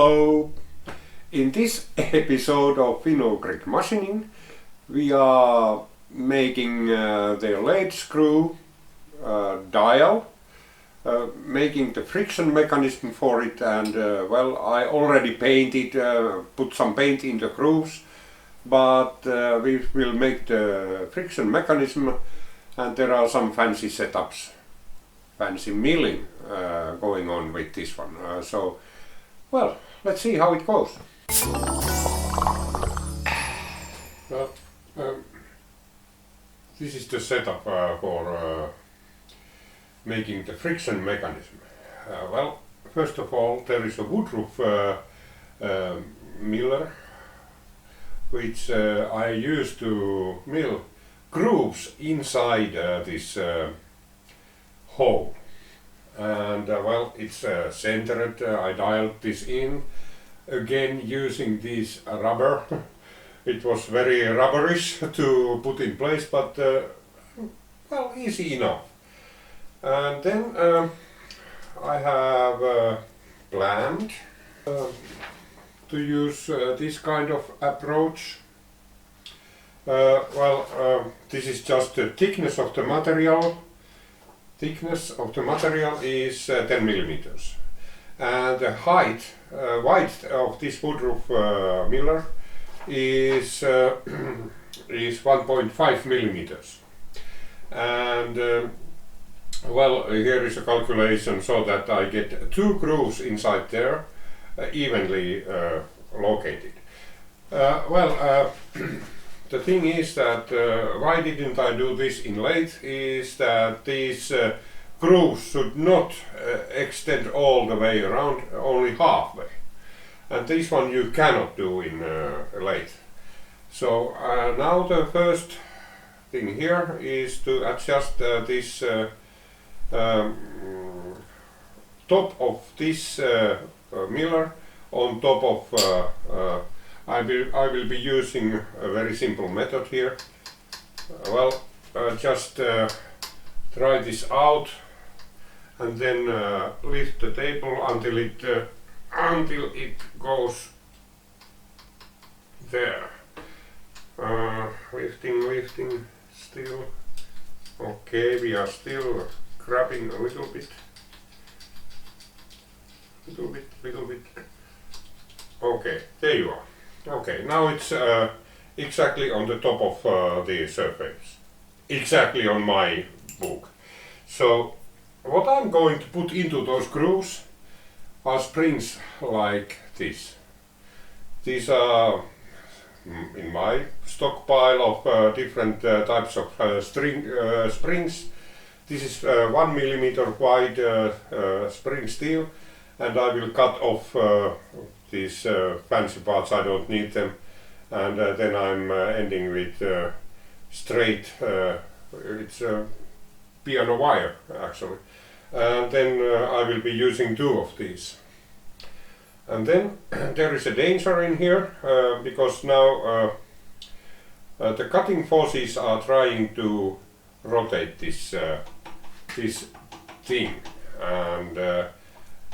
Hello! In this episode of FUM0094 machining, we are making the Leadscrew dial, making the friction mechanism for it, and well, I already painted, put some paint in the grooves, but we will make the friction mechanism, and there are some fancy setups, fancy milling going on with this one. So, well, let's see how it goes. Well, this is the setup for making the friction mechanism. Well, first of all, there is a Woodruff miller, which I use to mill grooves inside this hole. And well, it's centered. I dialed this in again using this rubber. It was very rubberish to put in place, but well, easy enough. And then I have planned to use this kind of approach. This is just the thickness of the material. Thickness of the material is 10 millimeters, and the width of this Woodruff miller is 1.5 millimeters. And well, here is a calculation so that I get two grooves inside there, evenly located. The thing is that why didn't I do this in lathe is that these grooves should not extend all the way around, only halfway. And this one you cannot do in lathe. So now the first thing here is to adjust this top of this miller on top of I will be using a very simple method here. Just try this out and then lift the table until it goes there. Lifting still. Okay, we are still grabbing a little bit. Okay, there you are. Okay, now it's exactly on the top of the surface, exactly on my book. So what I'm going to put into those grooves are springs like this. These are in my stockpile of different types of springs. This is 1 millimeter wide spring steel, and I will cut off these fancy parts. I don't need them, and then I'm ending with straight, it's piano wire actually, and then I will be using two of these. And then there is a danger in here because now the cutting forces are trying to rotate this this thing, and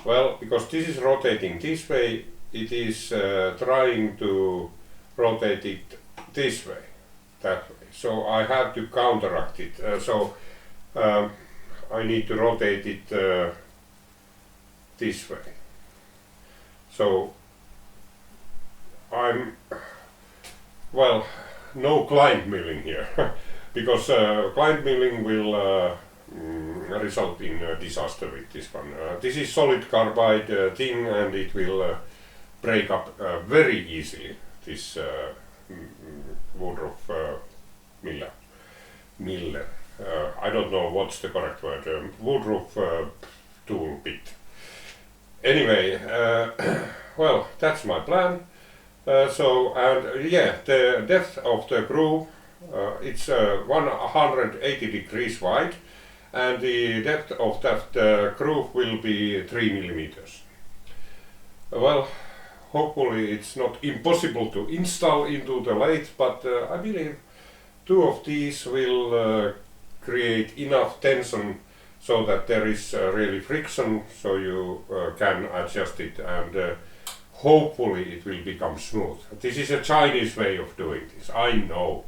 well, because this is rotating this way, it is trying to rotate it this way, that way. So I have to counteract it. I need to rotate it this way. So I'm, well, no client milling here because client milling will result in disaster with this one. This is solid carbide thing, and it will break up very easily, this Woodruff miller. I don't know what's the correct word, Woodruff tool bit. Anyway, well, that's my plan. Yeah, the depth of the groove, it's 180 degrees wide, and the depth of that groove will be 3 millimeters. Well, hopefully it's not impossible to install into the lathe, but I believe two of these will create enough tension so that there is really friction, so you can adjust it, and hopefully it will become smooth. This is a Chinese way of doing this, I know,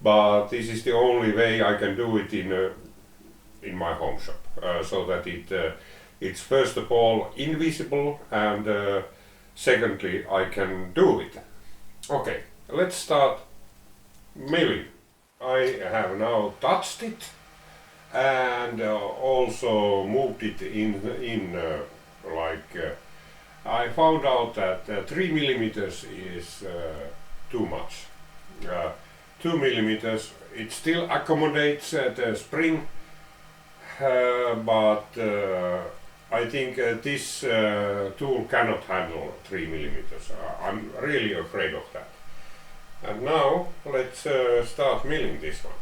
but this is the only way I can do it in my home shop, so that it's first of all invisible, and secondly I can do it. Okay, let's start milling. I have now touched it and also moved it in I found out that 3 millimeters is too much. 2 millimeters, it still accommodates the spring, but I think this tool cannot handle 3 millimeters. I'm really afraid of that. And now let's start milling this one.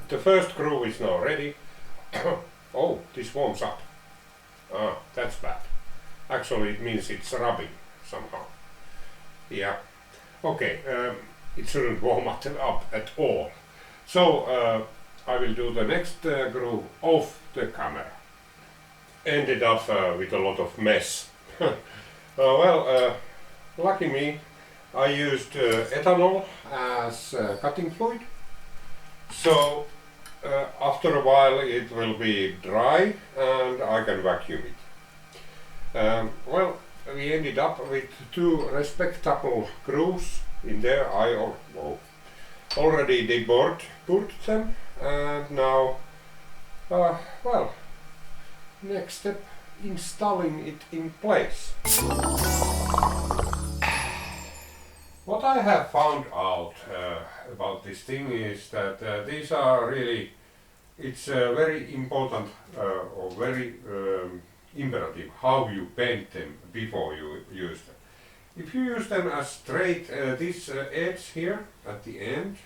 The first groove is now ready. Oh, this warms up. Ah, that's bad. Actually, it means it's rubbing somehow. Yeah. Okay, it shouldn't warm up at all. So, I will do the next groove off the camera. Ended up with a lot of mess. Lucky me, I used ethanol as cutting fluid. So, after a while it will be dry and I can vacuum it. We ended up with 2 respectable grooves in there. I already debored them, and now, next step, installing it in place. What I have found out about this thing is that these are really, it's very important or very imperative how you bend them before you use them. If you use them as straight, this edge here at the end,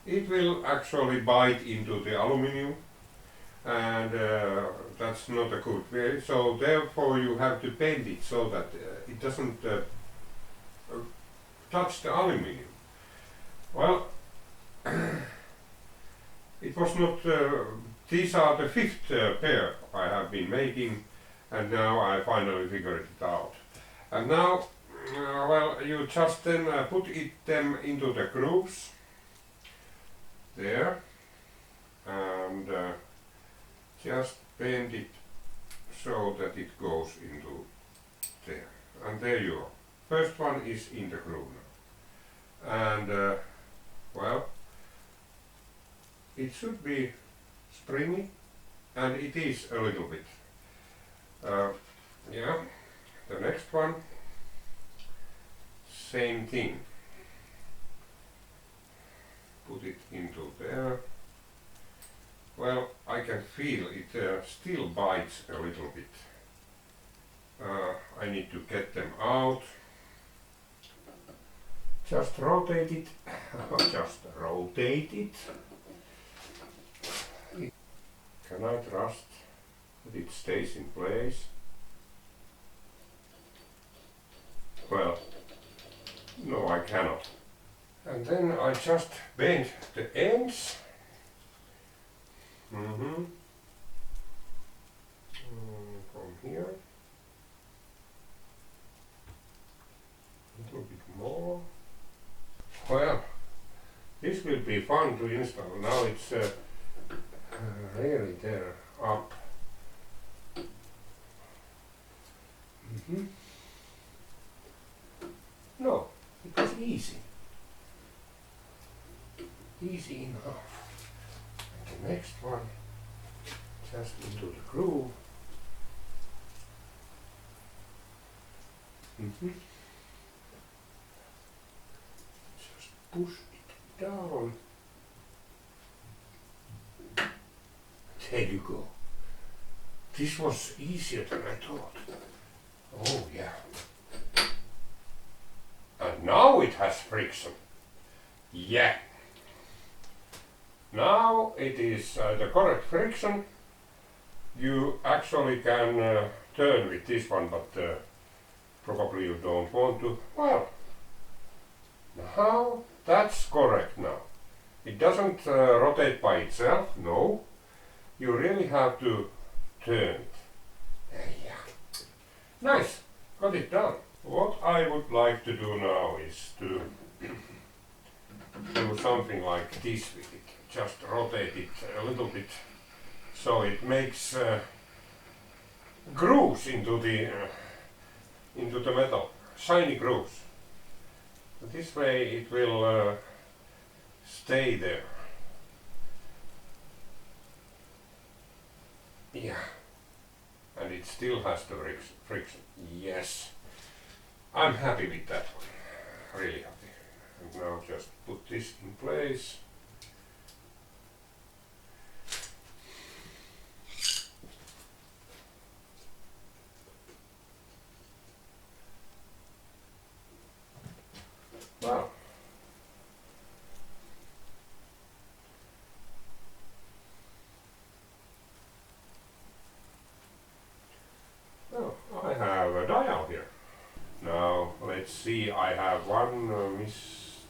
it will actually bite into the aluminium, and that's not a good way. So therefore you have to bend it so that it doesn't touch the aluminium. Well, it was not, these are the 5th pair I have been making, and now I finally figured it out. And now, you just then put them into the grooves, there, and just bend it so that it goes into there. And there you are. First one is in the groove now. And it should be springy, and it is a little bit. The next one, same thing. Put it into there. Well, I can feel it still bites a little bit. I need to get them out. Just rotate it. Just rotate it. Can I trust that it stays in place? Well, no, I cannot. And then I just bend the ends. From here. A little bit more. Well, this will be fun to install. Now it's really there up. No, it was easy. Easy enough. And the next one, just into the groove. push it down. There you go. This was easier than I thought. Oh yeah. And now it has friction. Yeah. Now it is the correct friction. You actually can turn with this one, but probably you don't want to. Well, now that's correct now. It doesn't rotate by itself, no. You really have to turn it. Yeah. Nice, got it done. What I would like to do now is to do something like this with it. Just rotate it a little bit so it makes grooves into the metal, shiny grooves. This way it will stay there. Yeah, and it still has the friction. Yes, I'm happy with that one, really happy. And now just put this in place. Well, I have a dial here. Now let's see, I have one mistake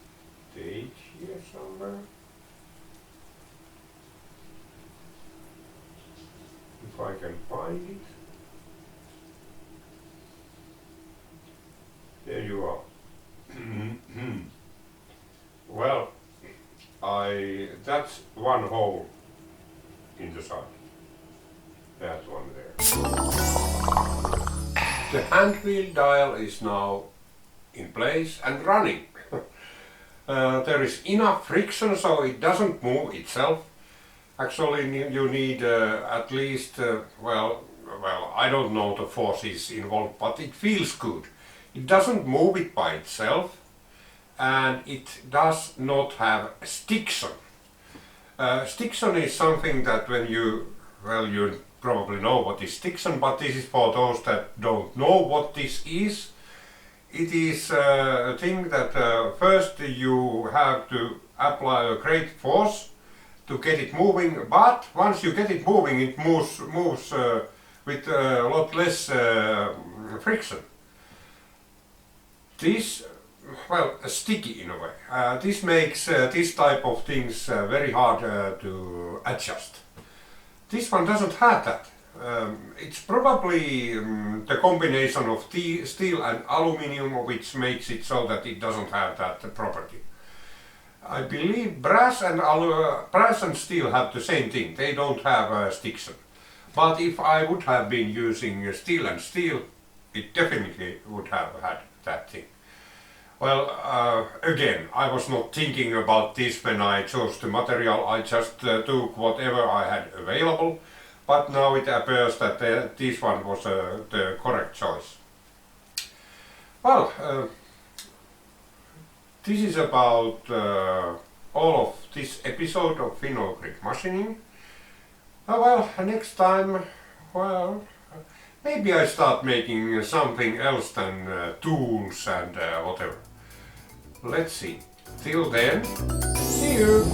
here somewhere. If I can find it. There you are. Well, that's one hole in the side. That one there. The hand wheel dial is now in place and running. There is enough friction so it doesn't move itself. Actually you need at least, well, I don't know the forces involved, but it feels good. It doesn't move it by itself, and it does not have stiction. Stiction is something that when you probably know what is stiction, but this is for those that don't know what this is. It is a thing that first you have to apply a great force to get it moving, but once you get it moving, it moves with a lot less friction. This, well, sticky in a way. This makes this type of things very hard to adjust. This one doesn't have that. It's probably the combination of steel and aluminium which makes it so that it doesn't have that property. I believe brass and steel have the same thing. They don't have stiction. But if I would have been using steel and steel, it definitely would have had that thing. Well, again, I was not thinking about this when I chose the material. I just took whatever I had available, but now it appears that this one was the correct choice. Well, this is about all of this episode of Finno Greek Machining. Well, next time, well, maybe I start making something else than tools and whatever. Let's see. Till then, see you!